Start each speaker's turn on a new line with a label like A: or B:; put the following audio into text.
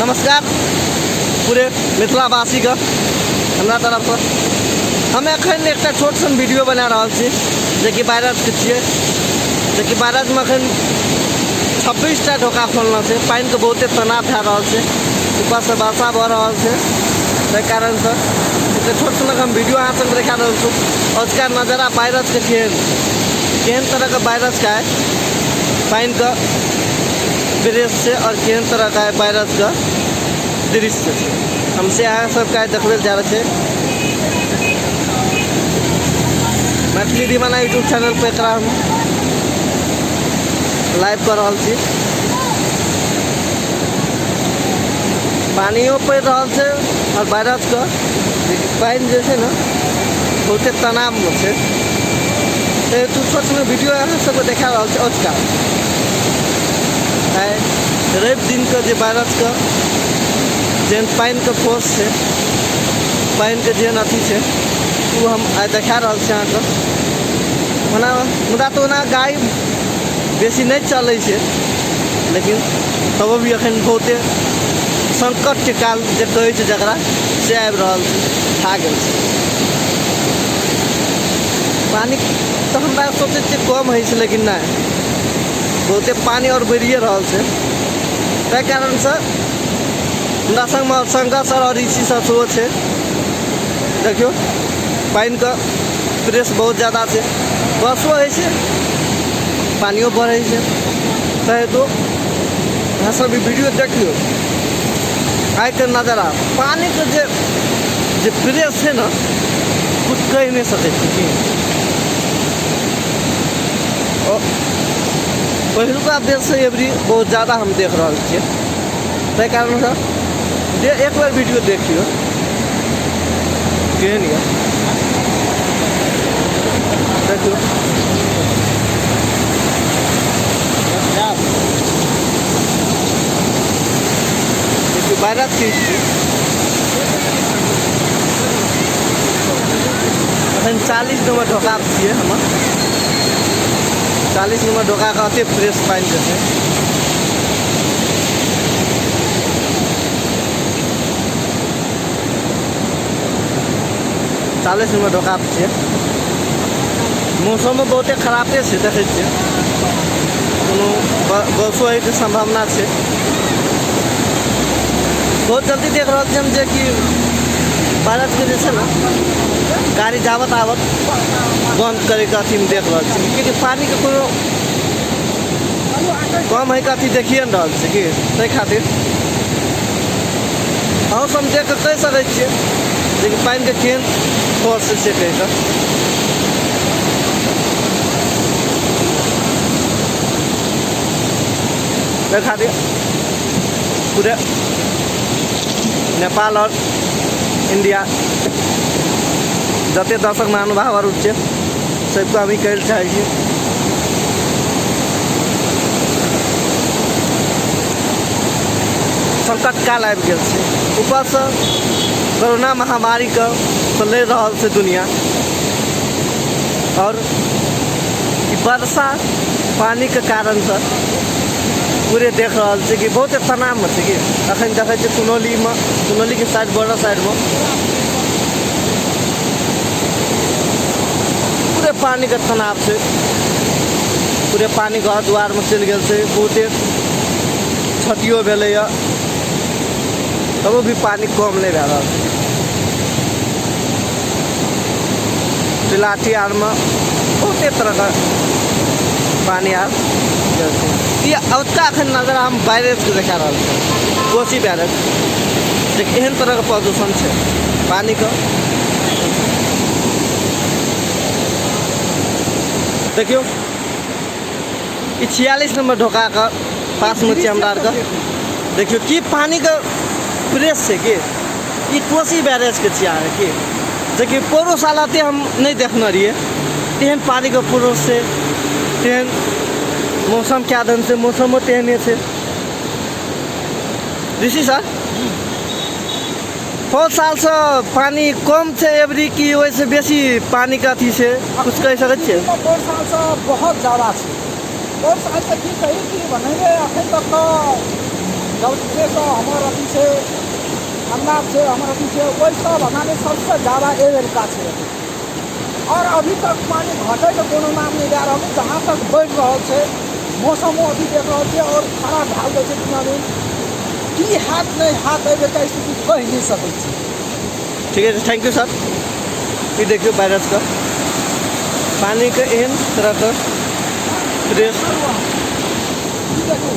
A: नमस्कार पूरे मिथिलावासी का हमरा तरफ से हम एखन एक छोट सन वीडियो बना रहा छी जेकि बैराज के छिए जेकि बैराज में एखन 26टा ढोका खोलना है। पानी के बहुते तनाव भै रहा है, ऊपर से वर्षा भऽ रहा है, ताहि कारण से एक छोट सन हम वीडियो अहाँ सब देखा रहा छूँ। अजुका नज़ारा बैराज के केहन तरह का बैराज का है, पानी का दृश्य से और केहन तरह का है बैराज का दृश्य हमसे अहाँ सबका देखल जा रहा है। मैथिली दीवाना यूट्यूब चैनल पर एकरा हम लाइव कर रहा छी। पानियों पड़ रहा है और बैराज का पानी जैसे ना बहुते तनाव में है। तो छोट सन वीडियो अहाँ सबको देखा रहा है। अजुका रवि दिन का जो बैराज का जेन पानी का फोर्स है, पानी के जेन अथी है वो हम देखा रहा है। अहाँ का मुदा तो ना गाय बेसी नहीं चले से, लेकिन तब भी अखन बहुते संकट के काल जे कहे जकरा से आबि रहल छा गेल पानी। तो हमरा सोचे कम है, लेकिन नहीं बहुते पानी और बढ़िए रहा है। ताहि कारण से हमरा संग में संघर्ष और इसी सब सोच है। देखियो पानी का प्रेस बहुत ज़्यादा है, बसो है पानियो बढ़े से। चाहे तो यहाँ सब वीडियो देखियो आइ के नज़ारा पानी के जे प्रेस है ना कुछ कह नहीं सके। पहलुका देश से एवरी बहुत ज़्यादा हम देख रहा छे। ताहि कारण से एक बार वीडियो देखियो केहन ये देखियो। बैराज की अखन 40 नंबर ढोका छिए हम 40 नंबर ढोका का अते फ्रेश पानी देते। नंबर ढोका छिए मौसम बहुते खराबे से देखे छिए, कोनो बरसो होय के संभावना है। बहुत जल्दी देख रहा हम जे कि बैराज के जैसे ना गाड़ी जावत आवत बंद करे के अथी में देख रहा छी, क्योंकि पानी के कोनो कम है के अथी देखिए न रहा छी कि ताहि खातिर हम सब देख के कह सकै छियै लेकिन पानी के केहन फोर्स से कह के। ताहि खातिर पूरे नेपाल और इंडिया जते दर्शक महानुभाव और उच्च सबको अभी कह चाहिए संकट काल आबि गेल छै। ऊपर से कोरोना महामारी का चल रहा है दुनिया, और वर्षा पानी के कारण से पूरे देख रहा है कि बहुत तनाव में कि अखन देखे सुनौली के साइड बॉर्डर साइड में पूरे पानी के तनाव से पूरे पानी घर द्वार में चल गए से बहुते क्षतियो भेलै, तब भी पानी कम नहीं भै रहा। तिलाठी आर में बहुते तरह का पानी आर ये अवता अखन नजर हम बैराज के देखा रहा है। कोसी बैराज जे एहन तरह का प्रदूषण है पानी का। देखियो 46 नंबर ढोका का पास में हमरा का देखियो कि पानी का प्रेस है कि ये कोसी बैराज के छिया है कि देखिए पोरो सालाते हम नहीं देखना रहिए तेहन पानी का प्रेस से तेहन मौसम क्या दन से मौसम तेहने से ऋषि सर 5 साल से पानी कम से एवरी की वैसे बेसी पानी का अथी से कुछ कह सकते हैं।
B: 4 साल से बहुत ज़्यादा 4 साल से की कही कि बनेंगे अखन तक जब से तो हमारे अथी से अंदाज से हमारे अथी से वही सब हमारे सबसे ज़्यादा एवरेज का है और अभी तक पानी घटे के कोनो नाम नहीं जा रहा है। जहाँ तक बढ़ रहा है मौसमों अभी देख रहा है और खराब हाल जैसे टूर्नामेंट की हाथ नहीं हाथ अबे का स्थिति कह नहीं सकते।
A: ठीक है, थैंक यू सर। ये देखियो बैराज का पानी के एहन तरह का दृश्य
B: देखो